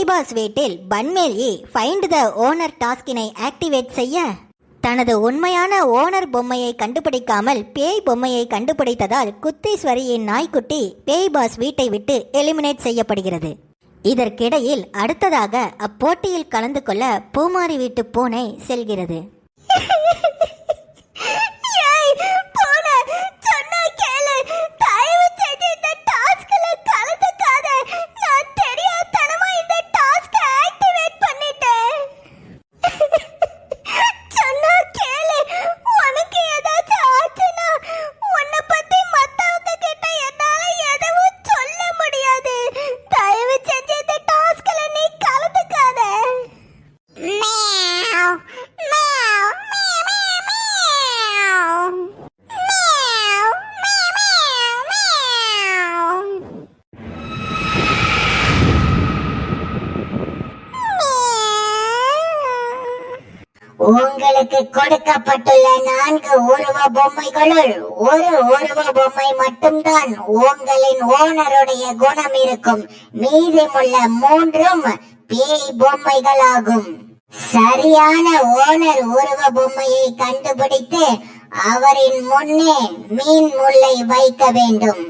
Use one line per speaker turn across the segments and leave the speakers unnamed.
பேய் பாஸ் வீட்டில் பன்மேலி find the owner டாஸ்கினை activate செய்ய தனது உண்மையான ஓனர் பொம்மையை கண்டுபிடிக்காமல் பேய் பொம்மையை கண்டுபிடித்ததால் குத்தீஸ்வரியின் நாய்க்குட்டி பேய் பாஸ் வீட்டை விட்டு எலிமினேட் செய்யப்படுகிறது. இதற்கிடையில் அடுத்ததாக அப்போட்டியில் கலந்து கொள்ள பூமாரி வீட்டு பூனை செல்கிறது.
உங்களுக்கு கொடுக்கப்பட்டுள்ள 4 உருவ பொம்மைகளுள் ஒரு உருவ பொம்மை மட்டும்தான் உங்களின் ஓனருடைய குணம் இருக்கும். மீதமுள்ள 3ம் பேய் பொம்மைகளாகும். சரியான ஓனர் உருவ பொம்மையை கண்டுபிடித்து அவரின் முன்னே மீன் முல்லை வைக்க வேண்டும்.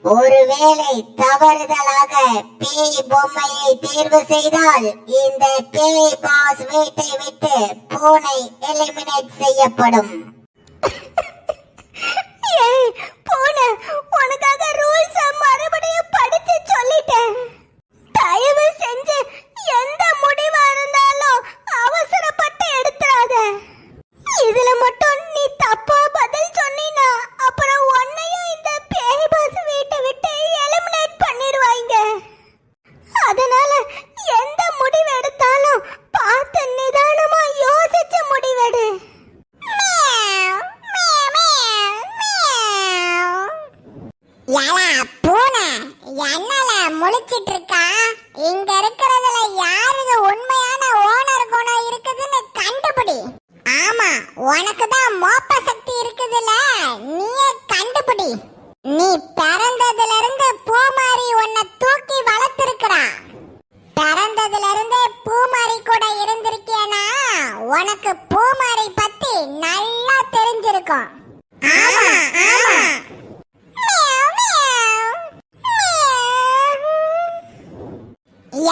ஒருவேளை தவறுதலாக பேய் பொம்மையை தேர்வு செய்தால் இந்த பேய் பாஸ் வீட்டை விட்டு பூனை எலிமினேட் செய்யப்படும். பூனை, உனக்காக ரூல்ஸ் மறுபடியும் படிச்சு சொல்லிட்டேன். தயவு செஞ்சு எந்த முடிவா இருந்தாலும் அவசரப்பட்டு எடுத்துறாத. இதுல மட்டும் நீ தப்பா பதில் சொன்னீனா அப்புறம் உன்னையும் இந்த பேய் பாஸ் வீட்டை விட்டு எலிமினேட் பண்ணிடுவாங்க. அதனால எந்த முடிவு எடுத்தாலும் பார்த்து நிதானமா யோசிச்சு முடிவெடு. என்னல முழிச்சிட்டு இருக்கா? இங்க இருக்கிறதுல யாருக்கு உண்மையான ஓனர் குணம் இருக்குதுன்னு கண்டுபிடி. ஆமா, உனக்கு தான் மோப்ப சக்தி இருக்குதுல, நீயே கண்டுபிடி. நீ பிறந்ததுல இருந்து பூமாரி உன்னை தூக்கி வளர்த்திருக்கா. பிறந்ததுல இருந்து பூமாரி கூட இருந்திருக்கேனா உனக்கு பூமாரி பத்தி நல்லா தெரிஞ்சிருக்கும். ஆமா ஆமா.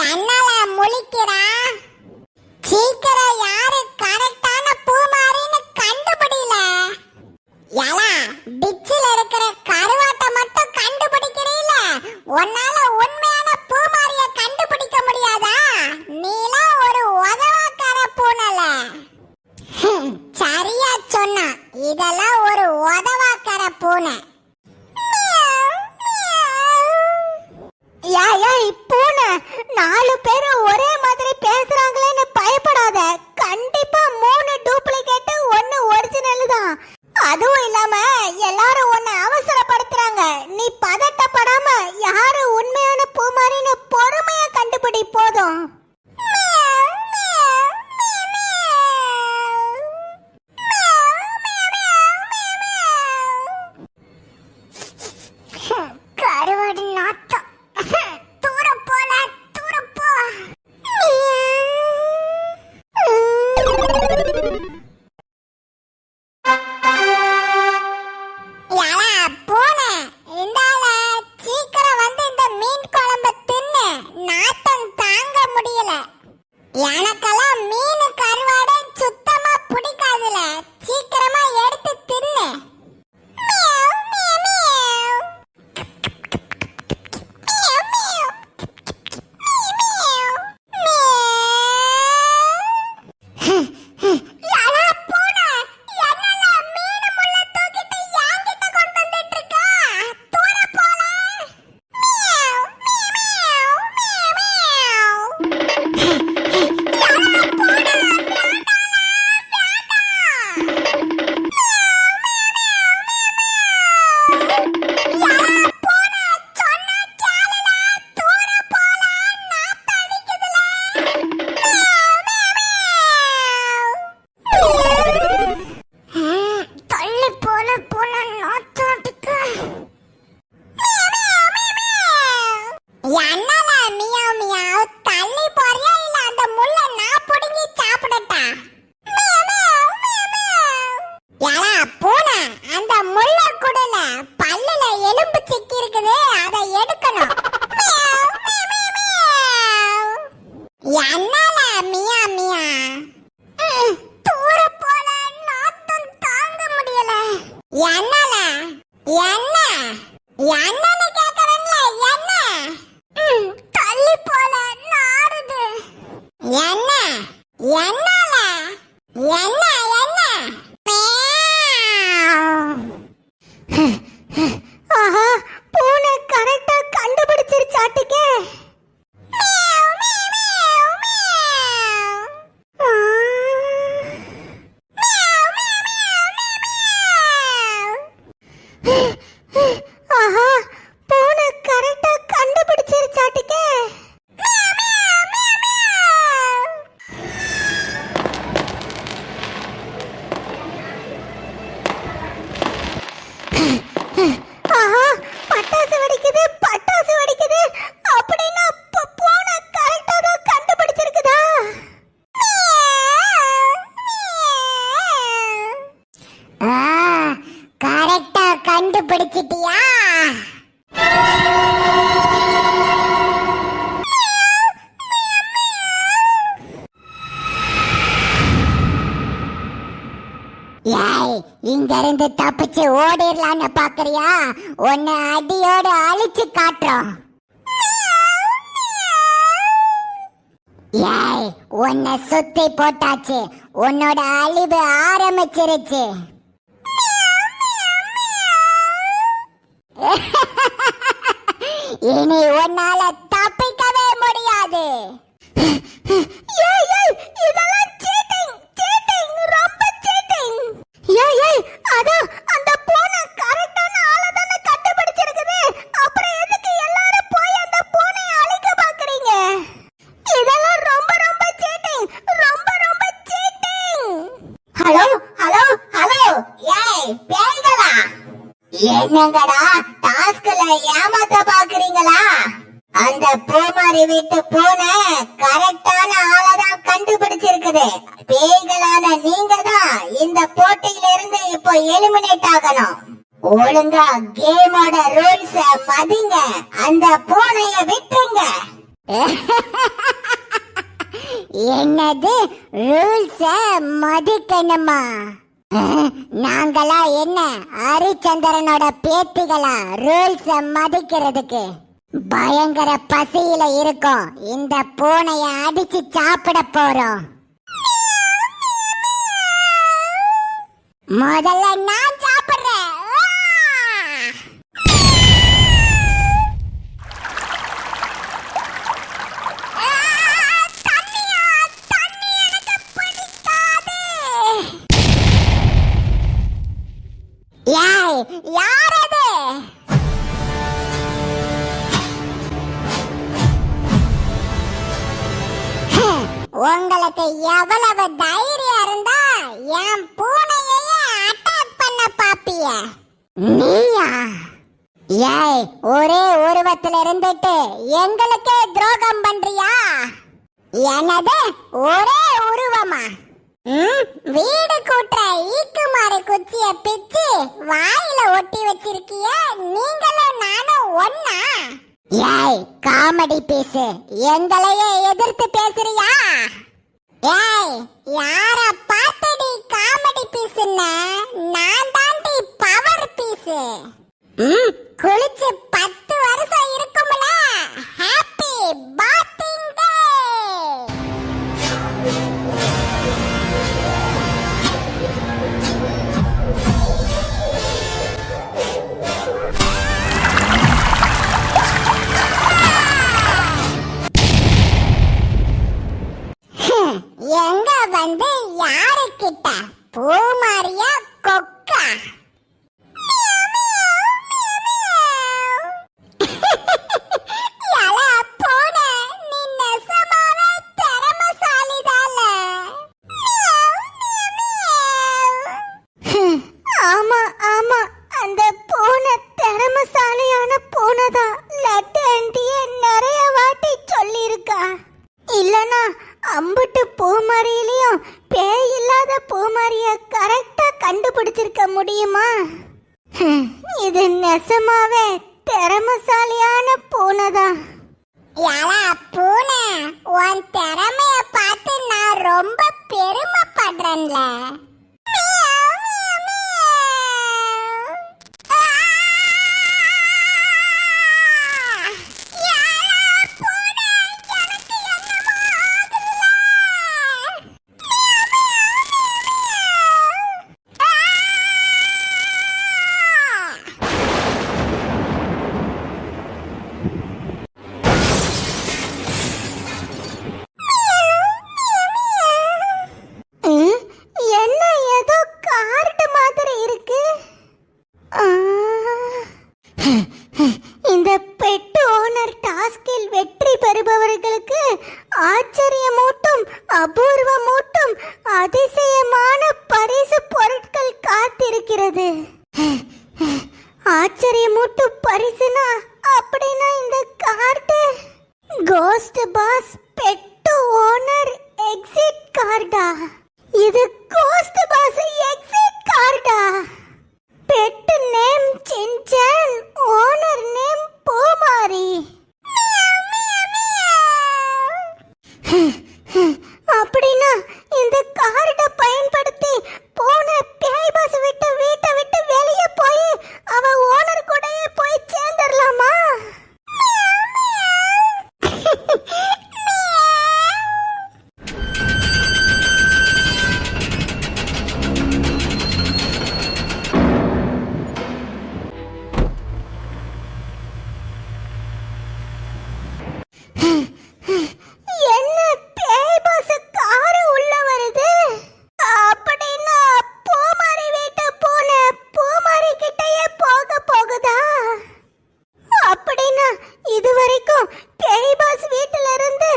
என்னல முழிக்கிறா? சீக்கிரம் யாரு கரெக்டான பூமாரின்னு கண்டுபிடில. யாரா டிச்சில இருக்கிற கருவாட்டை மட்டும் கண்டுபிடிக்கிறீல, உன்னால உண்மையான பூமாரிய கண்டுபிடிக்க முடியாதா? நீலாம் ஒரு உதவாக்கார பூனல. சரியா சொன்னா, இதெல்லாம் ஒரு உதவாக்கார பூனை. பூனை 4 பேரும் ஒரே மாதிரி பேசுறாங்களேன்னு பயப்படாத. கண்டிப்பா 3 டூப்ளிகேட் 1 ஒரிஜினல் தான். அதுவும் இல்லாம எல்லாரும் உன்னை அவசரப்படுத்துறாங்க. நீ பதட்டப்படாம யாரு உண்மையான பூமாரின்னு பொறுமையா கண்டுபிடி போதும். கருவாடு நாட்டம். சிக்கி இருக்குது, அதை எடுக்கணும். Meow, meow, meow. என்னால மியா மியா? தூர போல நாத்தம் தாங்க முடியல. என்னால என்ன என்னன்னு கேக்குறேன்ல, என்ன? தள்ளி போல நாறுது. என்ன என்னால என்ன என்ன?
ஆஹா, பூனை கரெக்டா கண்டுபிடிச்சிருச்சாட்டுக்கே. ஆஹா, பூனை கரெக்டா கண்டுபிடிச்சிருச்சாட்டுக்கே. ஆஹா, பட்டாசு வெடிக்குது, பட்டாசு வெடிக்குது. அப்படின்னா பூனை கரெக்டா தான் கண்டுபிடிச்சிருக்குதா?
கரெக்டா கண்டுபிடிச்சிட்டியா? ஏய், இங்க இருந்து தப்பிச்சு ஓடிடலான்னு பாக்குறியா? உன்னை அடியோடு அழிச்சு காட்டுறோம். ஏய், உன்னை சுத்தி போட்டாச்சு, உன்னோட அழிவு ஆரம்பிச்சிருச்சு. இனி உன்னால தப்பிக்கவே முடியாது.
ஏய், ஏய், இதெல்லாம் cheating, cheating, ரொம்ப cheating. ஏய், ஏய், அதான் அந்த பூனை கரெக்டான ஆளை தானே கண்டுபிடிச்சிருக்குது. அப்புறம் எதுக்கு எல்லாரும் போய் அந்த பூனையை அழிக்க பாக்குறீங்க? இதெல்லாம் ரொம்ப ரொம்ப cheating, ரொம்ப ரொம்ப cheating.
ஹலோ ஹலோ ஹலோ, ஏய் பேய்களா, என்னங்கடா டாஸ்க்ல ஏமாத்த பாக்குறீங்களா? அந்த பூமாரி வீட்டு பூனை கரெக்டான ஆளதான் கண்டுபிடிச்சிருக்குது. பேய்களான நீங்க தான் இந்த போட்டியில இருந்து இப்போ எலிமினேட் ஆகணும். ஒழுங்கா கேமோட ரூல்ஸ் மதிங்க, அந்த பூனைய விட்டுருங்க. என்னது ரூல்ஸ மதிக்கணுமா? நாங்களா என்ன ஹரிச்சந்திரனோட பேத்திகளா ரூல்ஸ மதிக்கிறதுக்கு? பயங்கர பசியில இருக்கோம், இந்த பூனைய அடிச்சு சாப்பிட போறோம். முதல்ல நான் சாப்பிடுறேன். ஏய், யாரது? உங்களுக்கு எவ்வளவு தைரியம் இருந்தா என் பூனையே அட்டாக் பண்ண பாப்பிய? நீயா? ஏய், ஒரே உருவத்துல இருந்துட்டு எங்களுக்கே துரோகம் பண்றியா? என்னது ஒரே உருவமா? வீடு கூட்டுற ஈக்குமாறு குச்சிய பிச்சு வாயில ஒட்டி வச்சிருக்கிய, நீங்களும் நானும் ஒன்னா? ஏய், காமெடி பீஸ், எங்களையே எதிர்த்து பேசுறியா? ஏய், யார பார்த்தடி காமெடி பீஸ்ன்னு? நான் தாண்டி பவர் பீஸ். குளிச்சு 10 வருஷம் இருக்கும்ல. ஹாப்பி பாத்திங் டே. எங்க வந்து யாருக்கிட்ட? பூமாரியா கொக்கா?
ஆமா ஆமா, அந்த பூனை திறமசாலியான பூனை தான். லட்டு ஆண்டியே நிறைய வாட்டி சொல்லியிருக்கா. இல்லனா அம்புட்டு பூமாரியிலையும் பேய் இல்லாத பூமாரிய கரெக்டா கண்டுபிடிச்சிருக்க முடியுமா? இது நெசமாவே திறமசாலியான பூனைதான்.
ஏலா பூனை, உன் திறமைய பார்த்து நான் ரொம்ப பெருமைப்படுறேன்ல.
என்ன ஏதோ கார்டு மாதிரி இருக்கு. இந்த பெட் ஓனர் டாஸ்கில் வெற்றி பெறுபவர்களுக்கு ஆச்சரியமூட்டும் அபூர்வமூட்டும் அதிசயமான பரிசு பொருட்கள் காத்திருக்கிறது. ஆச்சரியமூட்டும் பரிசுனா அப்படின்னா இந்த card ghost pass pet owner exit கார்டா? இது கோஸ்ட் பாஸ் எக்ஸிட் கார்டா? Pet name Shinchan, owner name Poomari. அப்படின்னா இந்த கார்டை பயன்படுத்தி பூனை பேய் பாஸ் விட்டு வீட்டை விட்டு வெளியே போய் அவ ஓனர் கூடயே போய் சேர்ந்துடலாமா? என்ன பேய் பாஸ் காரு உள்ள வருது? அப்படின்னா பூமாரி வீட்டு பூனை பூமாரி கிட்டயே போகுதா? அப்படின்னா இதுவரைக்கும் பேய் பாஸ் வீட்டுல இருந்து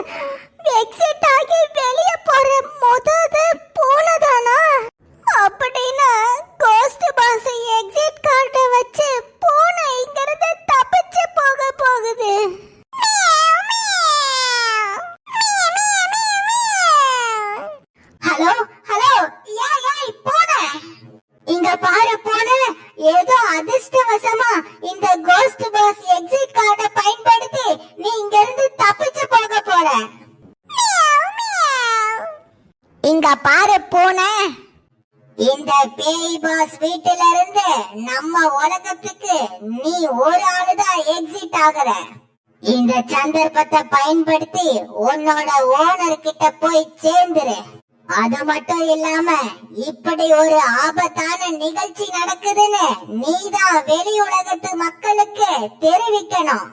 எக்ஸிட் ஆகி வெளியே போற முதல் பூனை தானா? அப்படின்னா கோஸ்ட் பாஸ் எக்ஸிட் கார்டை வச்சு பூனை இங்கிருந்து தப்பிச்சு போகுது. ஹலோ ஹலோ, ஏய் பூனை, இங்க பாரு பூனை, ஏதோ அதிர்ஷ்டவசமா இந்த கோஸ்ட் பாஸ் எக்ஸிட் கார்டை பயன்படுத்தி நீ இங்க இருந்து தப்பிச்சு போற. இங்க பாரு பூனை, இந்த பேய் பாஸ் வீட்டுல இருந்து நம்ம உலகத்துக்கு நீ ஒரு ஆளுதான் எக்ஸிட் ஆகுற. இந்த சந்தர்ப்பத்தை பயன்படுத்தி உன்னோட ஓனர் கிட்ட போய் சேர்ந்துரு. அது மட்டும் இல்லாம இப்படி ஒரு ஆபத்தான நிகழ்ச்சி நடக்குதுன்னு நீதான் வெளி உலகத்து மக்களுக்கு தெரிவிக்கணும்.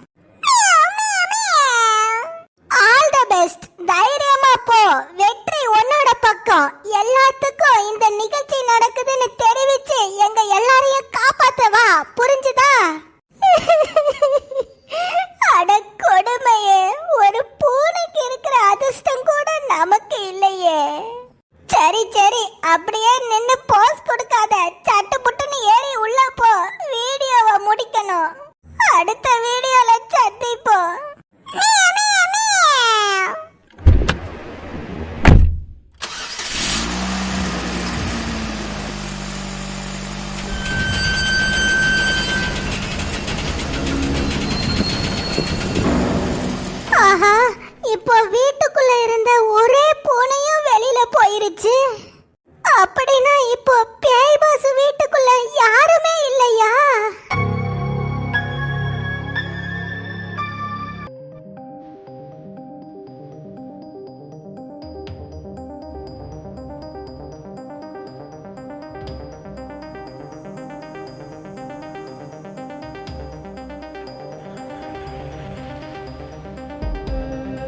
All the best. தைரியமா போ, வெற்றி உன்னோட பக்கம். எல்லாத்துக்கும் இந்த நிகழ்ச்சி நடக்குதுன்னு தெரிவிச்சு எங்க எல்லாரையும் காப்பாத்தவா, புரிஞ்சுதா? அட கொடுமையே, ஒரு பூனைக்கு இருக்கிற அதிர்ஷ்டம் கூட நமக்கு இல்லையே. சரி சரி, அப்படியே நின்னு போஸ் கொடுக்காத, சட்டு புட்டுன்னு ஏறி உள்ள போ. வீடியோவை முடிக்கணும். அடுத்த வீடியோல சந்திப்போம். ஆஹா, இப்போ வீட்டுக்குள்ள இருந்த ஒரே பூனையும் வெளியில போயிருச்சு. அப்படின்னா இப்போ பேய் பாஸ் வீட்டுக்குள்ள யாருமே